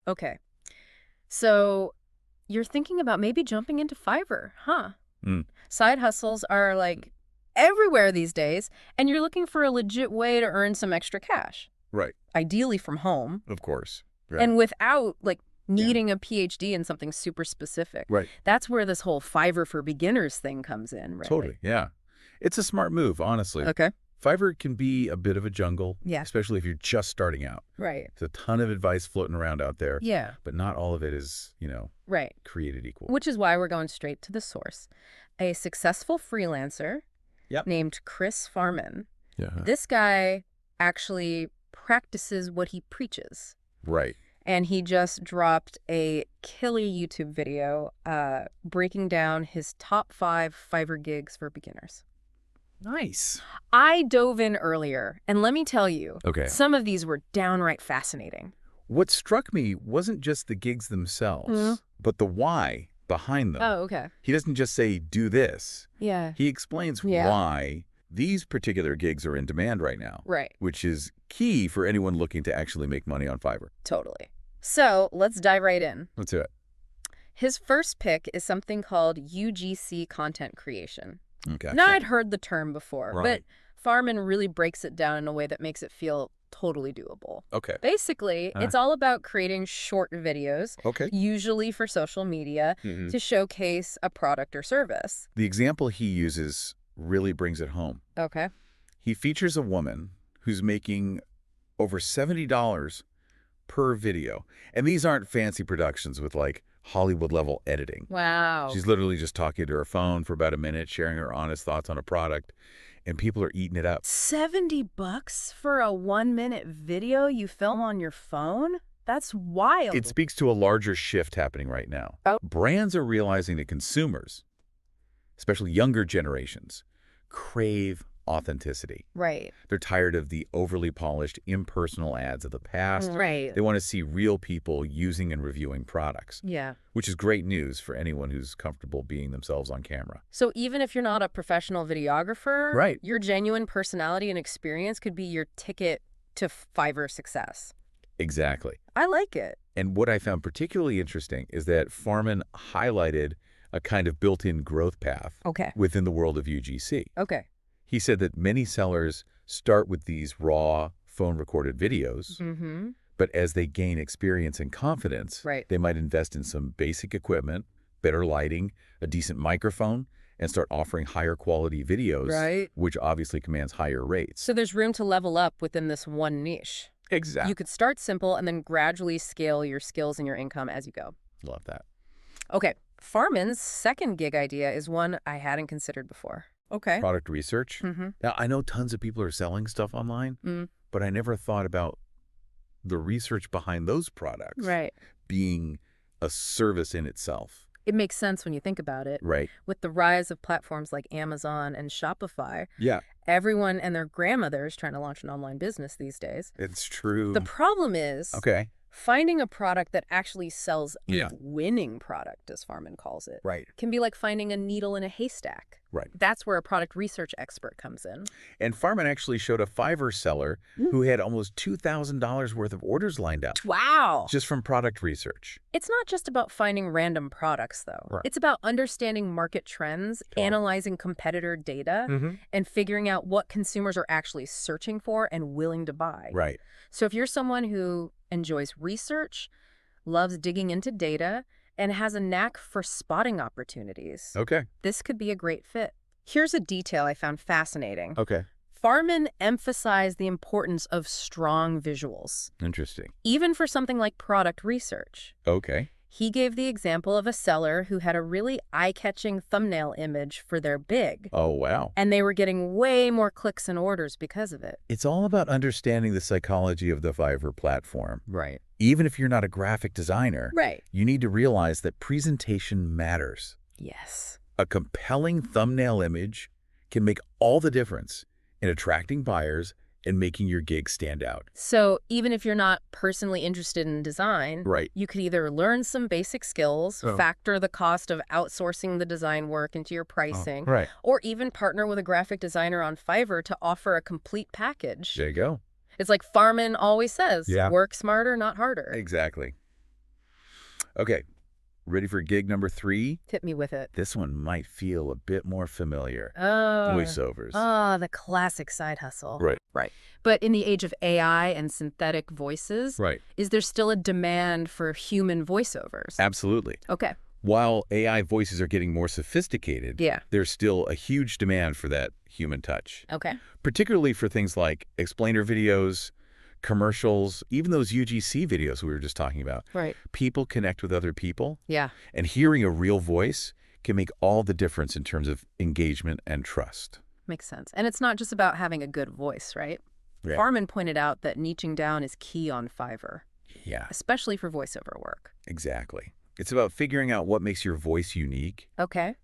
Okay. So you're thinking about maybe jumping into Fiverr, huh? Mm, Side hustles are like everywhere these days, and you're looking for a legit way to earn some extra cash, right. ideally from home, Of course. Yeah. and without like needing a PhD in something super specific. Right. That's where this whole Fiverr for beginners thing comes in, really. Totally. Yeah. It's a smart move, honestly. Okay. Fiverr can be a bit of a jungle, Yeah. especially if you're just starting out. Right. There's a ton of advice floating around out there, Yeah. but not all of it is, Right. created equal. Which is why we're going straight to the source. A successful freelancer named Chris Farman. Yeah. This guy actually practices what he preaches. Right. And he just dropped a killer YouTube video breaking down his top 5 Fiverr gigs for beginners. Nice. I dove in earlier, and let me tell you, Okay. some of these were downright fascinating. What struck me wasn't just the gigs themselves, but the why behind them. Oh, okay. He doesn't just say, do this. Yeah. He explains Yeah. why these particular gigs are in demand right now, Right. which is key for anyone looking to actually make money on Fiverr. Totally. So let's dive right in. Let's do it. His first pick is something called UGC content creation. Okay. Now, I'd heard the term before, Right. but Farman really breaks it down in a way that makes it feel totally doable. Okay. Basically, it's all about creating short videos, Okay. usually for social media, to showcase a product or service. The example he uses really brings it home. Okay. He features a woman who's making over $70 per video. And these aren't fancy productions with like Hollywood-level editing. Wow. She's literally just talking to her phone for about a minute, sharing her honest thoughts on a product, and people are eating it up. $70 for a 1-minute video you film on your phone? That's wild. It speaks to a larger shift happening right now. Oh. Brands are realizing that consumers, especially younger generations, crave authenticity. Right. They're tired of the overly polished, impersonal ads of the past. Right. They want to see real people using and reviewing products, Yeah. which is great news for anyone who's comfortable being themselves on camera. So even if you're not a professional videographer, Right. your genuine personality and experience could be your ticket to Fiverr success. Exactly. I like it. And what I found particularly interesting is that Farman highlighted a kind of built-in growth path Okay. within the world of UGC. Okay. He said that many sellers start with these raw phone-recorded videos, Mm-hmm. but as they gain experience and confidence, Right. they might invest in some basic equipment, better lighting, a decent microphone, and start offering higher quality videos, Right. which obviously commands higher rates. So there's room to level up within this one niche. Exactly. You could start simple and then gradually scale your skills and your income as you go. Love that. Okay. Farman's second gig idea is one I hadn't considered before. Okay. Product research. Mm-hmm. Now, I know tons of people are selling stuff online, but I never thought about the research behind those products Right. being a service in itself. It makes sense when you think about it. Right. With the rise of platforms like Amazon and Shopify, Yeah, everyone and their grandmother is trying to launch an online business these days. it's true. The problem is Okay. finding a product that actually sells a Yeah. winning product, as Farman calls it, Right. can be like finding a needle in a haystack. Right. That's where a product research expert comes in. And Farman actually showed a Fiverr seller who had almost $2,000 worth of orders lined up Wow. just from product research. It's not just about finding random products, though. Right. It's about understanding market trends, analyzing competitor data, and figuring out what consumers are actually searching for and willing to buy. Right. So if you're someone who enjoys research, loves digging into data, and has a knack for spotting opportunities, Okay. this could be a great fit. Here's a detail I found fascinating. Okay. Farman emphasized the importance of strong visuals, Interesting. even for something like product research. Okay. He gave the example of a seller who had a really eye-catching thumbnail image for their big, Oh, wow. and they were getting way more clicks and orders because of it. It's all about understanding the psychology of the Fiverr platform. Right. Even if you're not a graphic designer, Right. you need to realize that presentation matters. Yes. A compelling thumbnail image can make all the difference in attracting buyers and making your gig stand out. So even if you're not personally interested in design, Right. you could either learn some basic skills, factor the cost of outsourcing the design work into your pricing, Right. or even partner with a graphic designer on Fiverr to offer a complete package. There you go. It's like Farman always says, Yeah. work smarter, not harder. Exactly. Okay, ready for gig number 3? Hit me with it. This one might feel a bit more familiar. Oh. Voiceovers. Oh, the classic side hustle. Right. Right. But in the age of AI and synthetic voices, Right. is there still a demand for human voiceovers? Absolutely. Okay. While AI voices are getting more sophisticated, Yeah. there's still a huge demand for that human touch, Okay. particularly for things like explainer videos, commercials, even those UGC videos we were just talking about. Right. People connect with other people, Yeah. and hearing a real voice can make all the difference in terms of engagement and trust. Makes sense. And it's not just about having a good voice, right? Yeah. Farman pointed out that niching down is key on Fiverr, Yeah, especially for voiceover work. exactly. It's about figuring out what makes your voice unique Okay.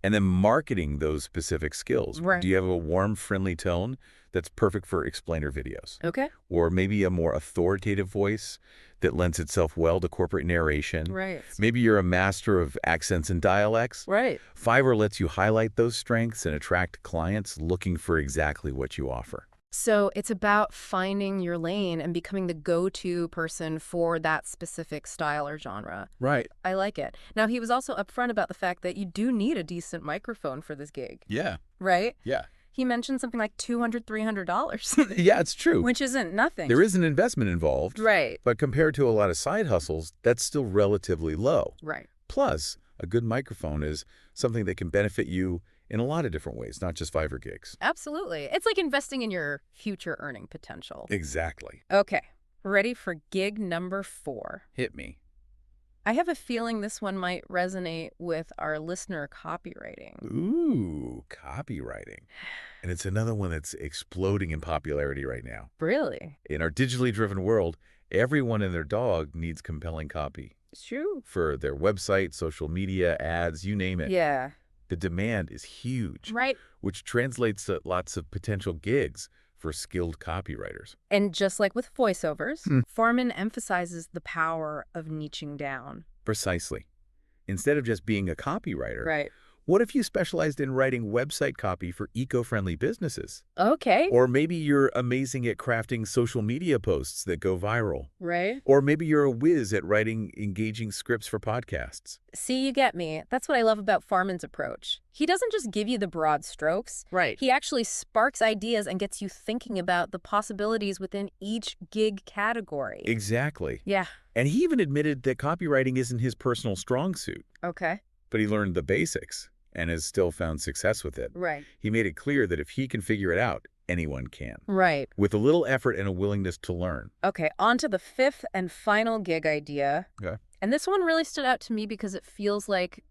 and then marketing those specific skills. Right. Do you have a warm, friendly tone that's perfect for explainer videos? Okay. Or maybe a more authoritative voice that lends itself well to corporate narration? Right. Maybe you're a master of accents and dialects? Right. Fiverr lets you highlight those strengths and attract clients looking for exactly what you offer. So it's about finding your lane and becoming the go-to person for that specific style or genre. Right. I like it. Now, he was also upfront about the fact that you do need a decent microphone for this gig, Yeah. right? Yeah. He mentioned something like $200, $300, Yeah, it's true. which isn't nothing. There is an investment involved. Right. But compared to a lot of side hustles, that's still relatively low. Right. Plus, a good microphone is something that can benefit you in a lot of different ways, not just Fiverr gigs. Absolutely. It's like investing in your future earning potential. Exactly. Okay. Ready for gig number 4. Hit me. I have a feeling this one might resonate with our listener copywriting. Ooh, copywriting. And it's another one that's exploding in popularity right now. Really? In our digitally driven world, everyone and their dog needs compelling copy It's true. for their website, social media, ads, you name it. Yeah. The demand is huge, Right. which translates to lots of potential gigs for skilled copywriters. And just like with voiceovers, Hmm. Farman emphasizes the power of niching down. Precisely. Instead of just being a copywriter, Right. what if you specialized in writing website copy for eco-friendly businesses? Okay. Or maybe you're amazing at crafting social media posts that go viral. Right. Or maybe you're a whiz at writing engaging scripts for podcasts. See, you get me. That's what I love about Farman's approach. He doesn't just give you the broad strokes. Right. He actually sparks ideas and gets you thinking about the possibilities within each gig category. Exactly. Yeah. And he even admitted that copywriting isn't his personal strong suit, Okay. but he learned the basics and has still found success with it. Right. He made it clear that if he can figure it out, anyone can. Right. With a little effort and a willingness to learn. Okay, on to the 5th and final gig idea. Okay. And this one really stood out to me because it feels like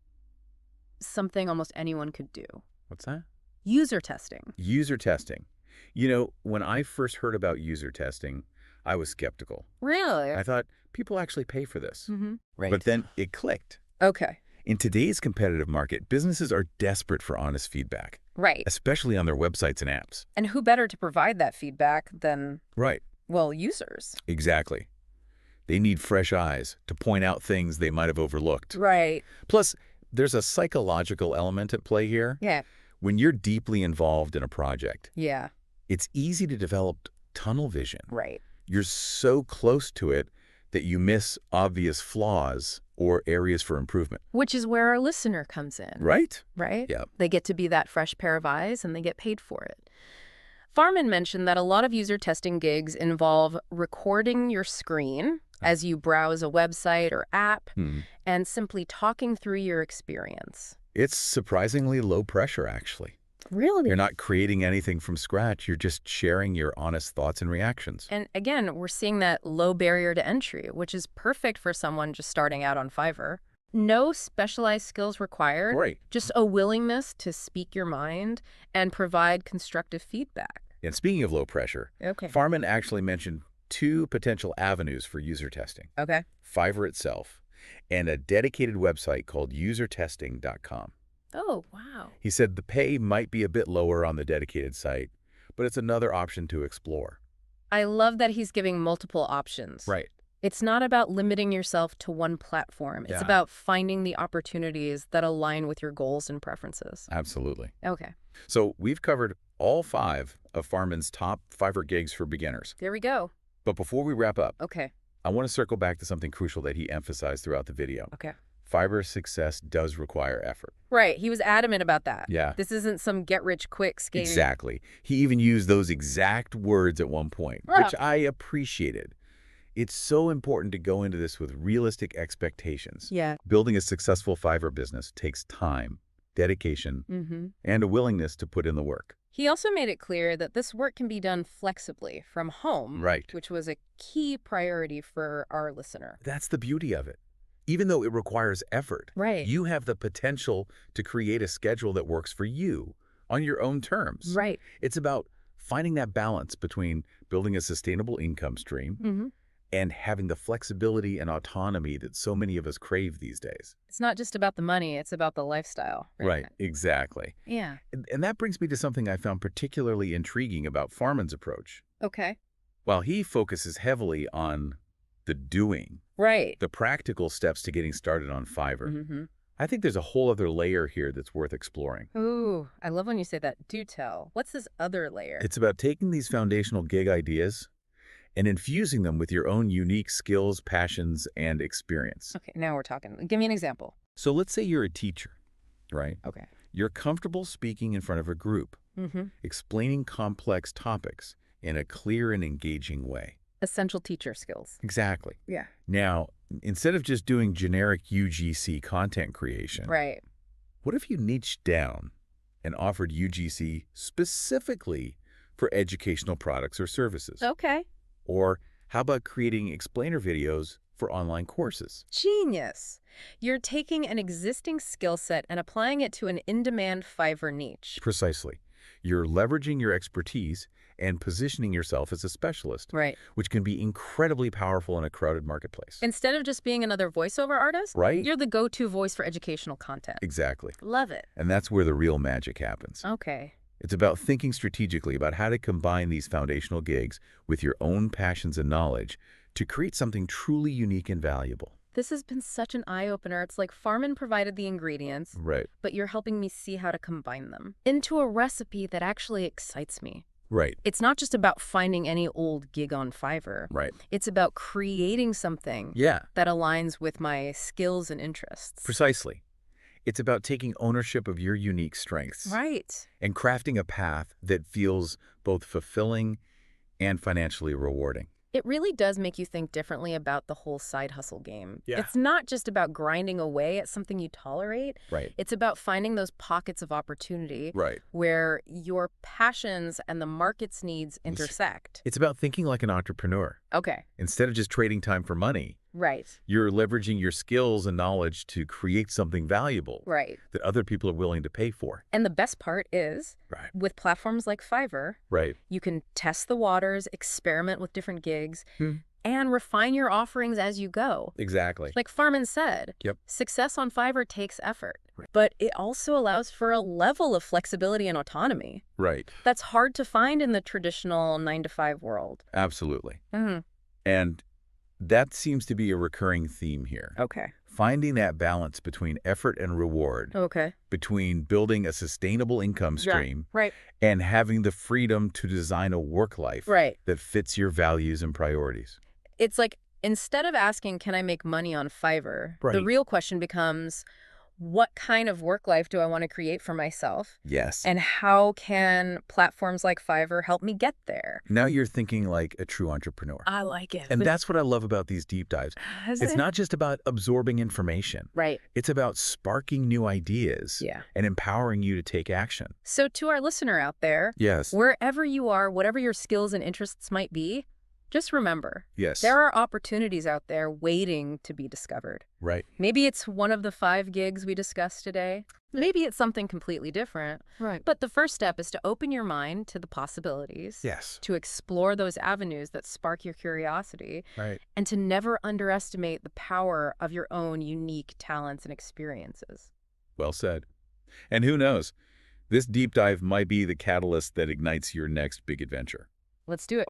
something almost anyone could do. What's that? User testing. User testing. You know, when I first heard about user testing, I was skeptical. Really? I thought, people actually pay for this. Mm-hmm. Right. But then it clicked. Okay. In today's competitive market, businesses are desperate for honest feedback, Right. especially on their websites and apps. And who better to provide that feedback than, Right. well, users? Exactly. They need fresh eyes to point out things they might have overlooked. Right. Plus, there's a psychological element at play here. Yeah. When you're deeply involved in a project, Yeah. it's easy to develop tunnel vision. Right. You're so close to it that you miss obvious flaws or areas for improvement. Which is where our listener comes in. Right? Right? Yeah. They get to be that fresh pair of eyes and they get paid for it. Farman mentioned that a lot of user testing gigs involve recording your screen as you browse a website or app and simply talking through your experience. It's surprisingly low pressure, actually. Really? You're not creating anything from scratch. You're just sharing your honest thoughts and reactions. And again, we're seeing that low barrier to entry, which is perfect for someone just starting out on Fiverr. No specialized skills required. Right. Just a willingness to speak your mind and provide constructive feedback. And speaking of low pressure, Okay. Farman actually mentioned 2 potential avenues for user testing. Okay. Fiverr itself and a dedicated website called usertesting.com. Oh, wow. He said the pay might be a bit lower on the dedicated site, but it's another option to explore. I love that he's giving multiple options. Right. It's not about limiting yourself to one platform. It's Yeah. about finding the opportunities that align with your goals and preferences. Absolutely. Okay. So we've covered all 5 of Farman's top Fiverr gigs for beginners. There we go. But before we wrap up, Okay. I want to circle back to something crucial that he emphasized throughout the video. Okay. Fiverr's success does require effort. Right. He was adamant about that. Yeah. This isn't some get-rich-quick scheme. Exactly. He even used those exact words at one point, which I appreciated. It's so important to go into this with realistic expectations. Yeah. Building a successful Fiverr business takes time, dedication, and a willingness to put in the work. He also made it clear that this work can be done flexibly from home, Right. which was a key priority for our listener. That's the beauty of it. Even though it requires effort, Right. you have the potential to create a schedule that works for you on your own terms. Right. It's about finding that balance between building a sustainable income stream and having the flexibility and autonomy that so many of us crave these days. It's not just about the money, it's about the lifestyle. Right, exactly. Yeah. And that brings me to something I found particularly intriguing about Farman's approach. Okay. While he focuses heavily on the doing, Right. the practical steps to getting started on Fiverr, I think there's a whole other layer here that's worth exploring. Ooh, I love when you say that. Do tell. What's this other layer? It's about taking these foundational gig ideas and infusing them with your own unique skills, passions, and experience. Okay, now we're talking. Give me an example. So let's say you're a teacher, right? Okay. You're comfortable speaking in front of a group, explaining complex topics in a clear and engaging way. Essential teacher skills. Exactly. Yeah. Now, instead of just doing generic UGC content creation, Right. what if you niched down and offered UGC specifically for educational products or services? Okay. Or how about creating explainer videos for online courses? Genius. You're taking an existing skill set and applying it to an in-demand Fiverr niche. Precisely. You're leveraging your expertise and positioning yourself as a specialist, Right. which can be incredibly powerful in a crowded marketplace. Instead of just being another voiceover artist, Right? you're the go-to voice for educational content. Exactly. Love it. And that's where the real magic happens. Okay. It's about thinking strategically about how to combine these foundational gigs with your own passions and knowledge to create something truly unique and valuable. This has been such an eye-opener. It's like Farman provided the ingredients, Right. but you're helping me see how to combine them into a recipe that actually excites me. Right. It's not just about finding any old gig on Fiverr. Right. It's about creating something Yeah, that aligns with my skills and interests. precisely. It's about taking ownership of your unique strengths Right. and crafting a path that feels both fulfilling and financially rewarding. It really does make you think differently about the whole side hustle game. Yeah. It's not just about grinding away at something you tolerate. Right. It's about finding those pockets of opportunity Right. where your passions and the market's needs intersect. It's about thinking like an entrepreneur. Okay. Instead of just trading time for money, Right. you're leveraging your skills and knowledge to create something valuable Right. that other people are willing to pay for. And the best part is, Right. with platforms like Fiverr, Right. you can test the waters, experiment with different gigs, Hmm. and refine your offerings as you go. Exactly. Like Farman said, Yep. success on Fiverr takes effort, Right. but it also allows for a level of flexibility and autonomy Right. that's hard to find in the traditional 9-to-5 world. Absolutely. Mm-hmm. And that seems to be a recurring theme here. Okay. Finding that balance between effort and reward, Okay. between building a sustainable income stream Right. and having the freedom to design a work life Right. that fits your values and priorities. It's like, instead of asking, can I make money on Fiverr? The Right. real question becomes, what kind of work life do I want to create for myself? Yes. And how can platforms like Fiverr help me get there? Now you're thinking like a true entrepreneur. I like it. And that's what I love about these deep dives. It's not just about absorbing information. Right. It's about sparking new ideas Yeah. and empowering you to take action. So to our listener out there, Yes. wherever you are, whatever your skills and interests might be, just remember, Yes. there are opportunities out there waiting to be discovered. Right. Maybe it's one of the 5 gigs we discussed today. Maybe it's something completely different. Right. But the first step is to open your mind to the possibilities, Yes. to explore those avenues that spark your curiosity, Right. and to never underestimate the power of your own unique talents and experiences. Well said. And who knows, this deep dive might be the catalyst that ignites your next big adventure. Let's do it.